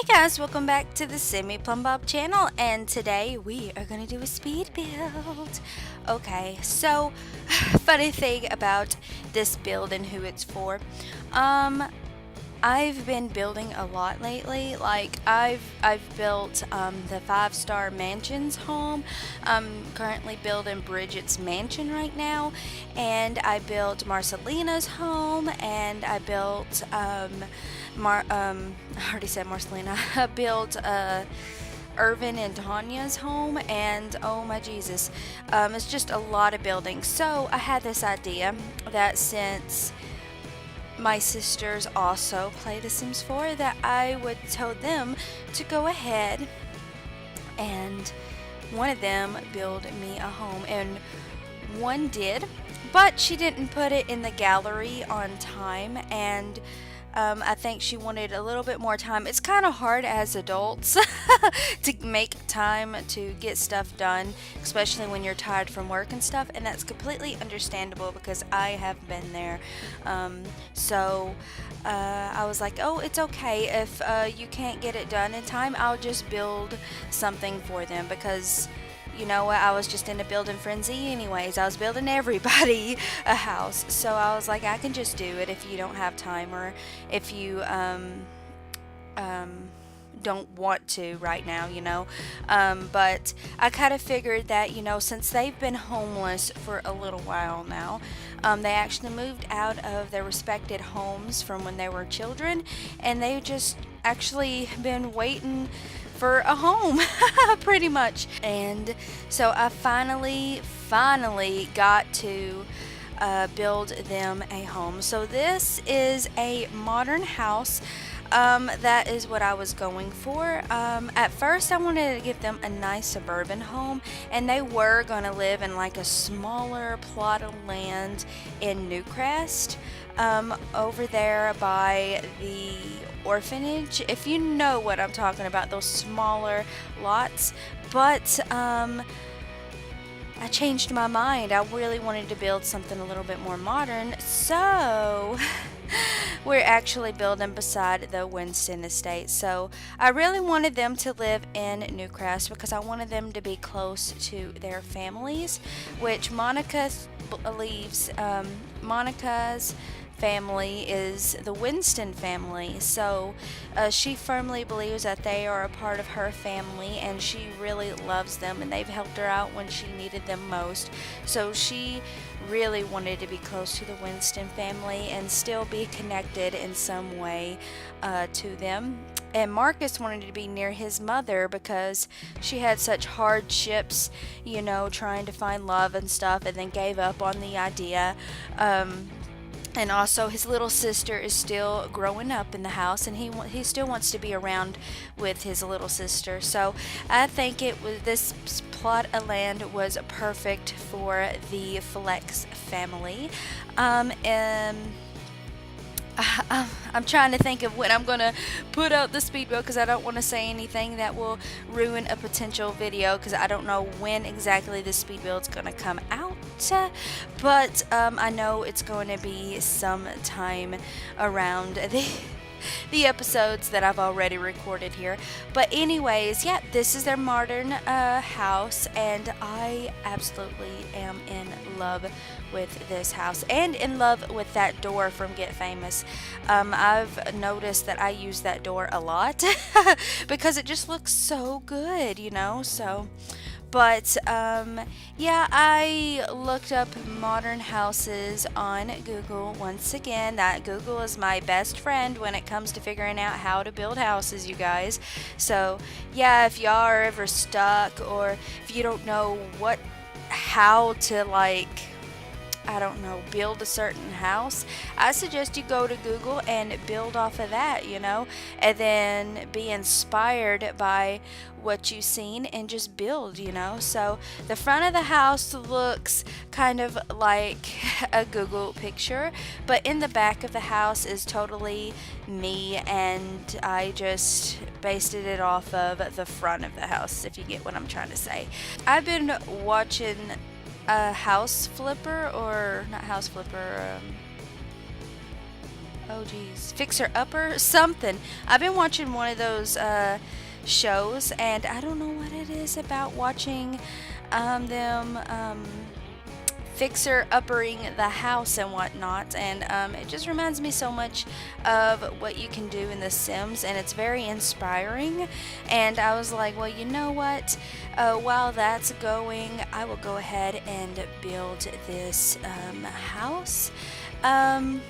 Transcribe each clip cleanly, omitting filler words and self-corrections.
Hey guys, welcome back to the Semi Plum Bob channel, and today we are going to do a speed build. Okay, so funny thing about this build and who it's for. I've been building a lot lately. Like I've built the 5-star mansions home. I'm currently building Bridget's mansion right now, and I built Marcelina's home, and I built I already said Marcelina. I built Irvin and Tanya's home, and oh my Jesus, it's just a lot of building. So I had this idea that since my sisters also play The Sims 4, that I would tell them to go ahead and one of them build me a home, and one did, but she didn't put it in the gallery on time, and I think she wanted a little bit more time. It's kind of hard as adults to make time to get stuff done, especially when you're tired from work and stuff, and that's completely understandable because I have been there. I was like, oh, it's okay if you can't get it done in time. I'll just build something for them because you know what, I was just in a building frenzy anyways. I was building everybody a house. So I was like, I can just do it if you don't have time, or if you don't want to right now, you know. But I kind of figured that, you know, since they've been homeless for a little while now, they actually moved out of their respected homes from when they were children, and they've just actually been waiting for a home pretty much. And so I finally got to build them a home. So this is a modern house. That is what I was going for. At first I wanted to give them a nice suburban home, and they were going to live in like a smaller plot of land in Newcrest, over there by the orphanage, if you know what I'm talking about, those smaller lots. But I changed my mind. I really wanted to build something a little bit more modern, so we're actually building beside the Winston estate. So I really wanted them to live in Newcrest because I wanted them to be close to their families, which Monica believes Monica's family is the Winston family. So she firmly believes that they are a part of her family, and she really loves them, and they've helped her out when she needed them most. So she really wanted to be close to the Winston family and still be connected in some way to them. And Marcus wanted to be near his mother because she had such hardships, you know, trying to find love and stuff, and then gave up on the idea. And also his little sister is still growing up in the house, and he still wants to be around with his little sister. So I think this plot of land was perfect for the Flex family. I'm trying to think of when I'm going to put out the speed build because I don't want to say anything that will ruin a potential video, because I don't know when exactly the speed build is going to come out. But I know it's going to be sometime around the episodes that I've already recorded here. But anyways, yeah, this is their modern house, and I absolutely am in love with this house, and in love with that door from Get Famous. I've noticed that I use that door a lot because it just looks so good, you know. So but yeah, I looked up modern houses on Google once again. That Google is my best friend when it comes to figuring out how to build houses, you guys. So yeah, if y'all are ever stuck, or if you don't know how to, like, I don't know, build a certain house, I suggest you go to Google and build off of that, you know, and then be inspired by what you've seen and just build, you know. So the front of the house looks kind of like a Google picture, but in the back of the house is totally me, and I just based it off of the front of the house, if you get what I'm trying to say. I've been watching a house flipper, or not house flipper, oh geez, Fixer Upper something. I've been watching one of those shows, and I don't know what it is about watching them fixer uppering the house and whatnot, and it just reminds me so much of what you can do in The Sims, and it's very inspiring. And I was like, well, you know what? While that's going, I will go ahead and build this house. Um,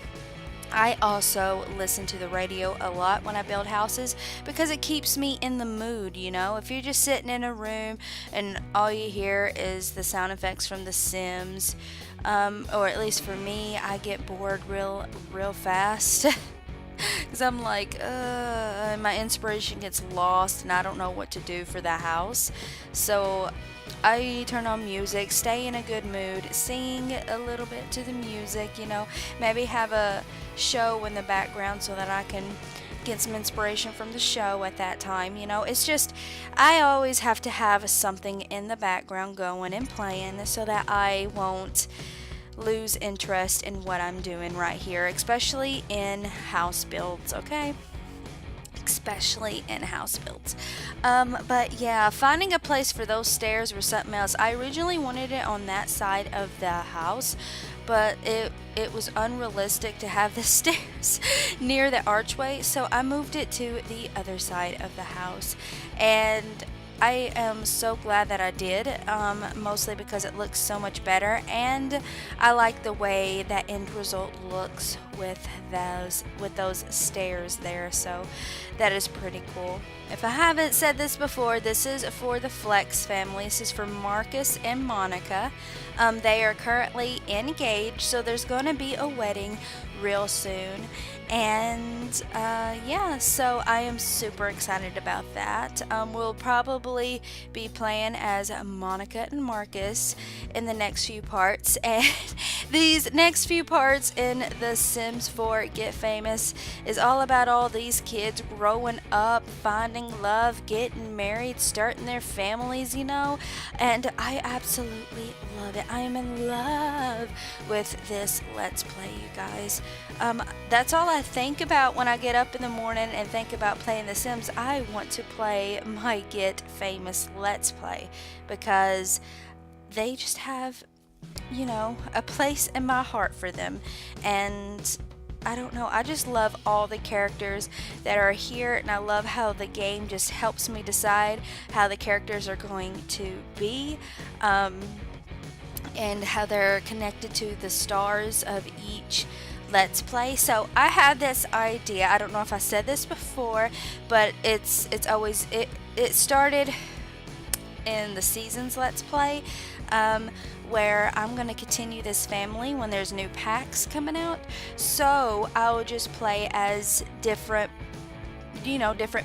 I also listen to the radio a lot when I build houses because it keeps me in the mood, you know. If you're just sitting in a room and all you hear is the sound effects from The Sims, or at least for me, I get bored real fast. Because I'm like, my inspiration gets lost and I don't know what to do for the house. So I turn on music, stay in a good mood, sing a little bit to the music, you know, maybe have a show in the background so that I can get some inspiration from the show at that time. You know, it's just, I always have to have something in the background going and playing so that I won't lose interest in what I'm doing right here, especially in house builds, okay? Especially in house builds. But yeah, finding a place for those stairs was something else. I originally wanted it on that side of the house, but it was unrealistic to have the stairs near the archway, so I moved it to the other side of the house. And I am so glad that I did, mostly because it looks so much better, and I like the way that end result looks with those stairs there. So that is pretty cool. If I haven't said this before, this is for the Flex family. This is for Marcus and Monica. They are currently engaged, so there's going to be a wedding real soon. And yeah, so I am super excited about that. We'll probably be playing as Monica and Marcus in the next few parts. And these next few parts in The Sims 4 Get Famous is all about all these kids growing up, finding love, getting married, starting their families, you know. And I absolutely love it. I am in love with this Let's Play, you guys. That's all I think about when I get up in the morning and think about playing The Sims. I want to play my Get Famous Let's Play because they just have, you know, a place in my heart for them. And I don't know, I just love all the characters that are here, and I love how the game just helps me decide how the characters are going to be. And how they're connected to the stars of each Let's Play. So I had this idea. I don't know if I said this before, but it started in the Seasons Let's Play, where I'm going to continue this family when there's new packs coming out. So I'll just play as different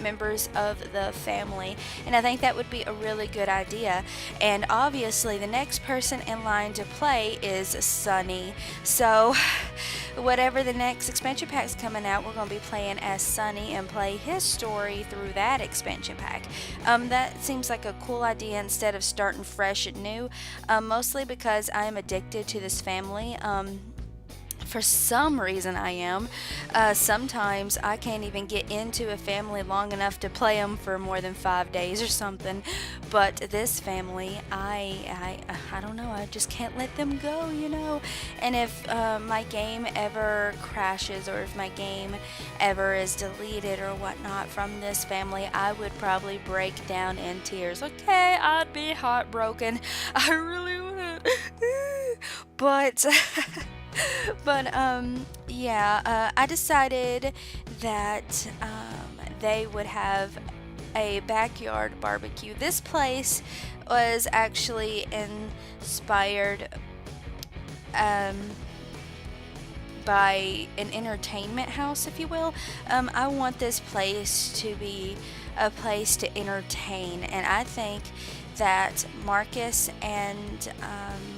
members of the family, and I think that would be a really good idea. And obviously the next person in line to play is Sunny, so whatever the next expansion pack's coming out, we're going to be playing as Sunny and play his story through that expansion pack. That seems like a cool idea instead of starting fresh and new, mostly because I am addicted to this family. For some reason I am. Sometimes I can't even get into a family long enough to play them for more than 5 days or something. But this family, I don't know, I just can't let them go, you know. And if my game ever crashes, or if my game ever is deleted or whatnot from this family, I would probably break down in tears. Okay, I'd be heartbroken. I really would. But yeah, I decided that they would have a backyard barbecue. This place was actually inspired by an entertainment house, if you will. I want this place to be a place to entertain, and I think that Marcus and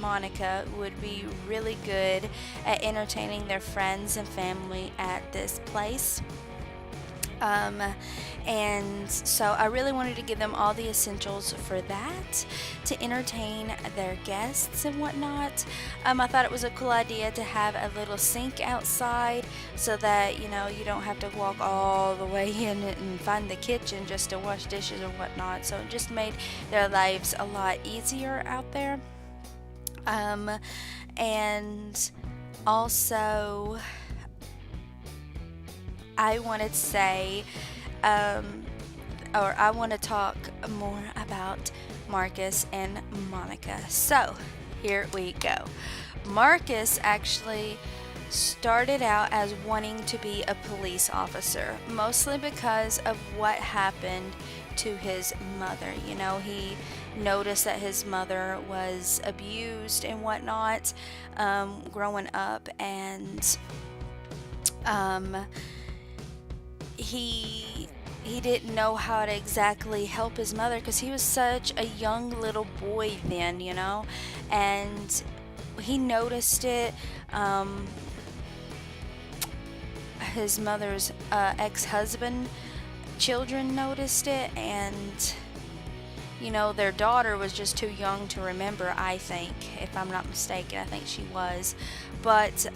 Monica would be really good at entertaining their friends and family at this place. Um, and so I really wanted to give them all the essentials for that, to entertain their guests and whatnot. I thought it was a cool idea to have a little sink outside so that, you don't have to walk all the way in and find the kitchen just to wash dishes or whatnot. So it just made their lives a lot easier out there. Um, and also, I want to say, um, or I want to talk more about Marcus and Monica. So, here we go. Marcus actually started out as wanting to be a police officer, mostly because of what happened to his mother. He noticed that his mother was abused and whatnot, growing up, and um, he didn't know how to exactly help his mother because he was such a young little boy then, and he noticed it. His mother's ex-husband children noticed it, and their daughter was just too young to remember, I think, if I'm not mistaken. I think she was. But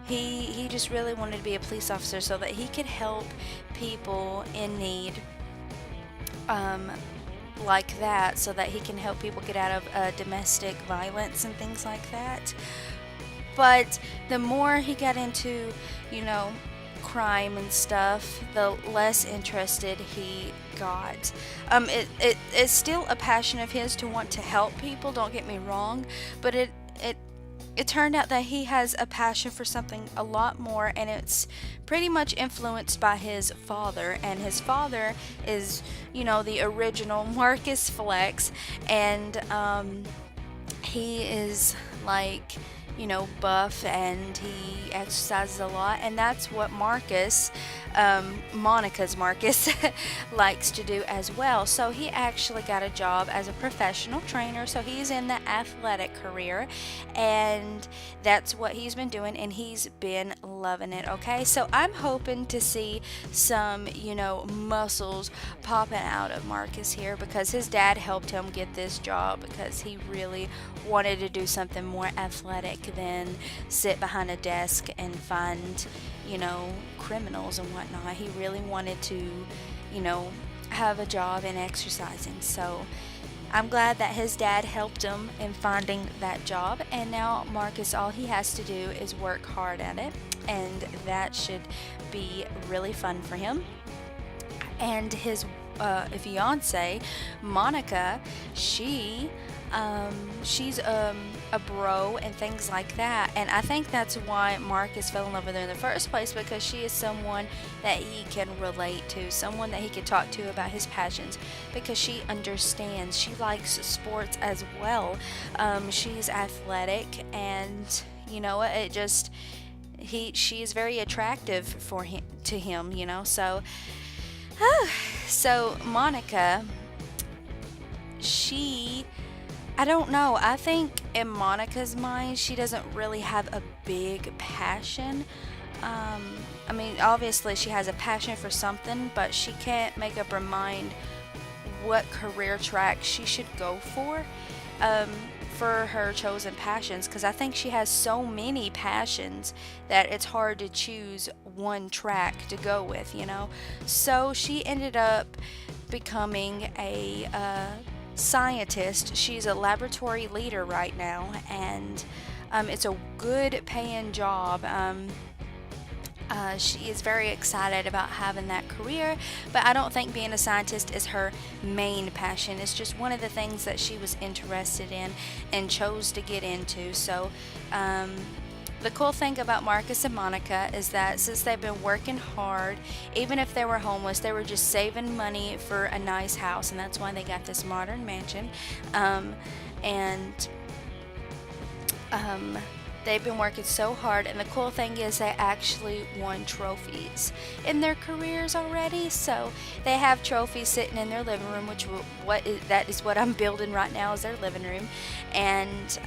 he just really wanted to be a police officer so that he could help people in need, like that, so that he can help people get out of domestic violence and things like that. But the more he got into, crime and stuff, the less interested he got. It's still a passion of his to want to help people, don't get me wrong, but it turned out that he has a passion for something a lot more, and it's pretty much influenced by his father. And his father is, the original Marcus Flex, and he is like, buff, and he exercises a lot, and that's what Monica's Marcus likes to do as well. So he actually got a job as a professional trainer, so he's in the athletic career, and that's what he's been doing, and he's been loving it. Okay, so I'm hoping to see some, muscles popping out of Marcus here, because his dad helped him get this job because he really wanted to do something more athletic than sit behind a desk and find, criminals and whatnot. He really wanted to, have a job in exercising. So I'm glad that his dad helped him in finding that job, and now Marcus, all he has to do is work hard at it, and that should be really fun for him. And his fiance, Monica, she's a bro and things like that, and I think that's why Marcus fell in love with her in the first place, because she is someone that he can relate to, someone that he can talk to about his passions, because she understands. She likes sports as well. She's athletic, and it just she is very attractive to him. So Monica, I don't know. I think in Monica's mind, she doesn't really have a big passion. Obviously she has a passion for something, but she can't make up her mind what career track she should go for her chosen passions, because I think she has so many passions that it's hard to choose one track to go with, So she ended up becoming a scientist. She's a laboratory leader right now, and it's a good paying job. She is very excited about having that career, but I don't think being a scientist is her main passion. It's just one of the things that she was interested in and chose to get into. So the cool thing about Marcus and Monica is that since they've been working hard, even if they were homeless, they were just saving money for a nice house, and that's why they got this modern mansion. They've been working so hard, and the cool thing is they actually won trophies in their careers already. So they have trophies sitting in their living room, that is what I'm building right now, is their living room. And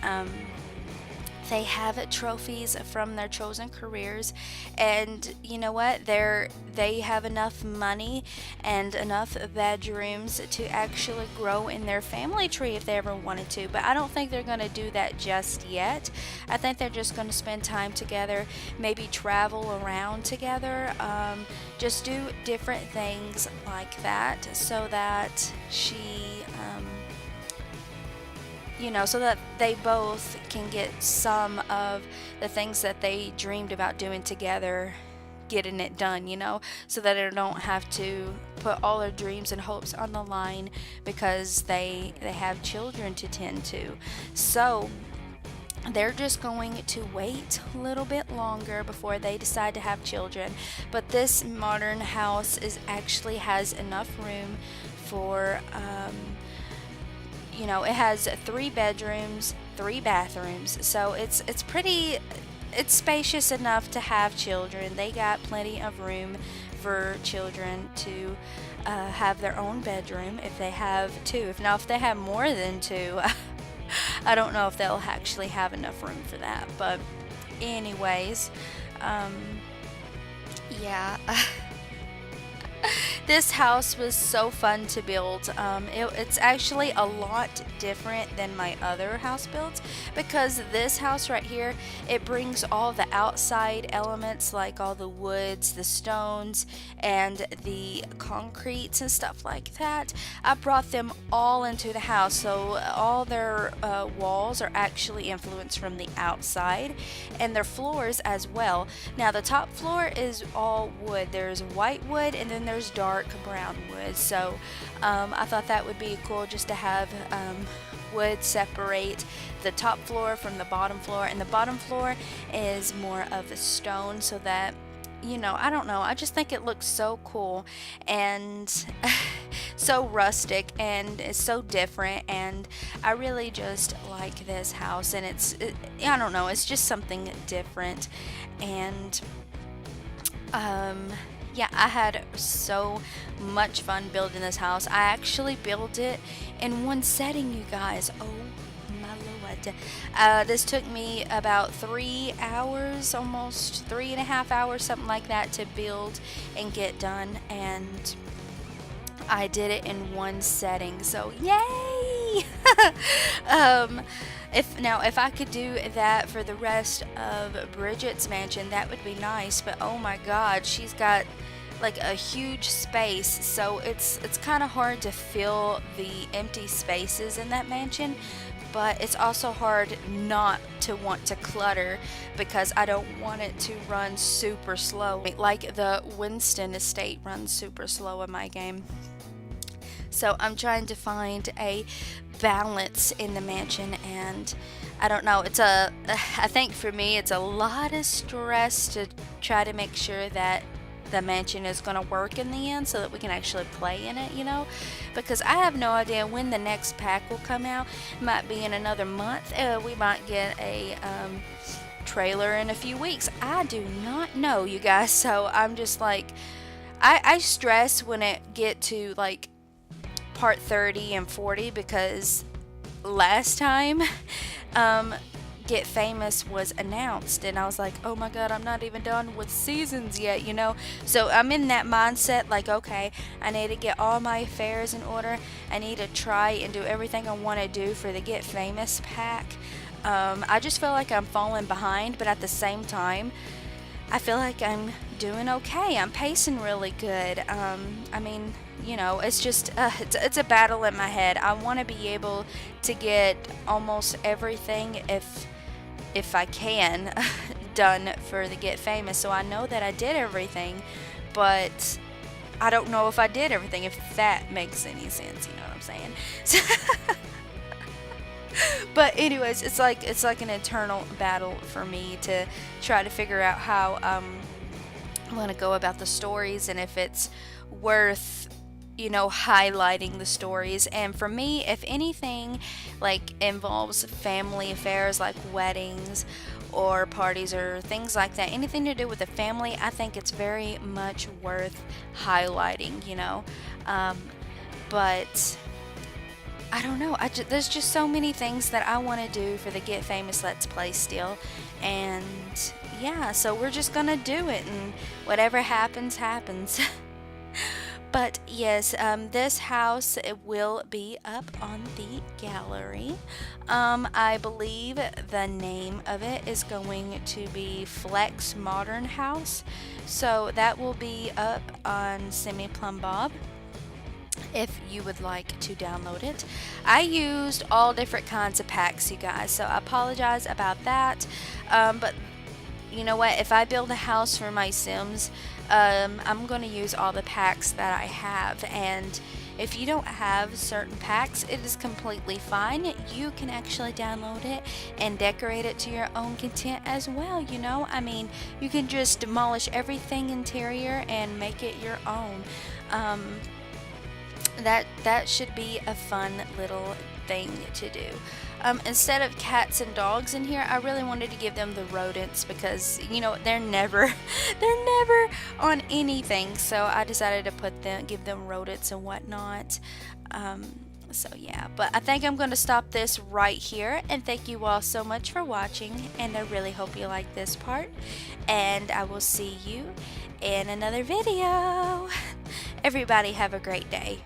They have trophies from their chosen careers, and you know what, they have enough money and enough bedrooms to actually grow in their family tree if they ever wanted to. But I don't think they're going to do that just yet. I think they're just going to spend time together, maybe travel around together, just do different things like that, so that so that they both can get some of the things that they dreamed about doing together, getting it done, so that they don't have to put all their dreams and hopes on the line because they have children to tend to. So they're just going to wait a little bit longer before they decide to have children. But this modern house actually has enough room for it has 3 bedrooms, 3 bathrooms, so it's spacious enough to have children. They got plenty of room for children to have their own bedroom if they have 2. If they have more than 2, I don't know if they'll actually have enough room for that. But anyways, yeah. This house was so fun to build. It's actually a lot different than my other house builds, because this house right here, it brings all the outside elements like all the woods, the stones, and the concretes and stuff like that. I brought them all into the house, so all their walls are actually influenced from the outside, and their floors as well. Now the top floor is all wood. There's white wood and then there's dark brown wood, so I thought that would be cool just to have wood separate the top floor from the bottom floor, and the bottom floor is more of a stone, so that I don't know, I just think it looks so cool and so rustic, and it's so different, and I really just like this house, and I don't know, it's just something different. And yeah, I had so much fun building this house. I actually built it in one setting, you guys. Oh my lord. This took me about 3 hours, almost 3.5 hours, something like that, to build and get done. And I did it in one setting, so yay! If I could do that for the rest of Bridget's mansion, that would be nice. But oh my God, she's got like a huge space, so it's kind of hard to fill the empty spaces in that mansion. But it's also hard not to want to clutter, because I don't want it to run super slow, like the Winston estate runs super slow in my game. So I'm trying to find a balance in the mansion, and I don't know, I think for me it's a lot of stress to try to make sure that the mansion is going to work in the end, so that we can actually play in it, because I have no idea when the next pack will come out. It might be in another month. We might get a trailer in a few weeks. I do not know, you guys. So I'm just like, I stress when it get to like part 30 and 40, because last time Get Famous was announced, and I was like, oh my God, I'm not even done with seasons yet, so I'm in that mindset, like, okay, I need to get all my affairs in order. I need to try and do everything I want to do for the Get Famous pack. I just feel like I'm falling behind, but at the same time, I feel like I'm doing okay. I'm pacing really good. I mean, it's just it's a battle in my head. I want to be able to get almost everything, if I can, done for the Get Famous. So I know that I did everything, but I don't know if I did everything, if that makes any sense. You know what I'm saying? But anyways, it's like an internal battle for me to try to figure out how I'm going to go about the stories, and if it's worth highlighting the stories. And for me, if anything like involves family affairs, like weddings or parties or things like that, anything to do with the family, I think it's very much worth highlighting. But I don't know. There's just so many things that I want to do for the Get Famous Let's Play still. And yeah, so we're just gonna do it, and whatever happens, happens. But yes, this house it will be up on the gallery. I believe the name of it is going to be Flex Modern House. So that will be up on Semi Plum Bob if you would like to download it. I used all different kinds of packs, you guys, so I apologize about that. But you know what? If I build a house for my Sims, I'm going to use all the packs that I have. And if you don't have certain packs, it is completely fine. You can actually download it and decorate it to your own content as well, you know? I mean, you can just demolish everything interior and make it your own. That should be a fun little thing to do. Instead of cats and dogs in here, I really wanted to give them the rodents because, you know, they're never they're never on anything. So I decided to give them rodents and whatnot. So yeah, but I think I'm going to stop this right here, and thank you all so much for watching, and I really hope you like this part, and I will see you in another video. Everybody have a great day.